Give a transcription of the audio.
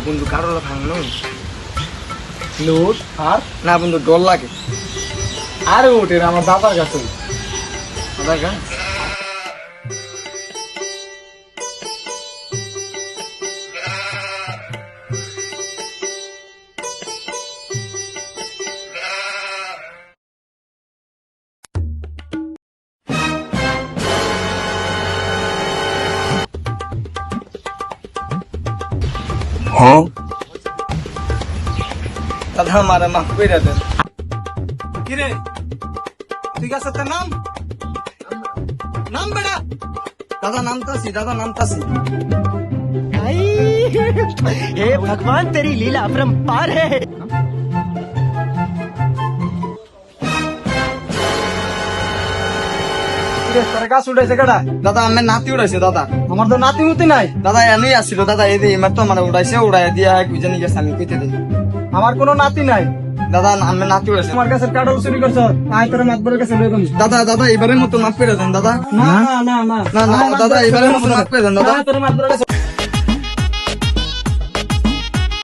বন্ধু কারো ভাঙলো লুট আর না বন্ধু ডর লাগে আরে ওটে আমার দাদার কাছে আধার কার্ড দাদা মারা মাফ করে দেন কিরে ঠিক আছে তোর নাম নাম বেটা দাদা নামতাছি দাদা নামতাছি हे भगवान तेरी लीला अपरंपार है। তোর কাজ উঠাইছে কেডা? দাদা আমার নাতি উড়াইছে দাদা আমার তো নাতি মুতি নাই। দাদা এনেই আসছিল দাদা এই এবার তো আমার উড়াইছে উড়াই দিয়া বুঝে নিয়ে গেছে আমি কইতে দিই আমার কোনো নাতি নাই। দাদা আমার নাতি উড়াইছে তোমার কাছে কার্ড চুরি করছ আয় তোর মাতবরের কাছে লই গেলাম। দাদা দাদা এবারের মতো মাফ করে দেন দাদা না না না না না দাদা এবারের মতো মাফ করে দেন দাদা তোর মাতবরের কাছে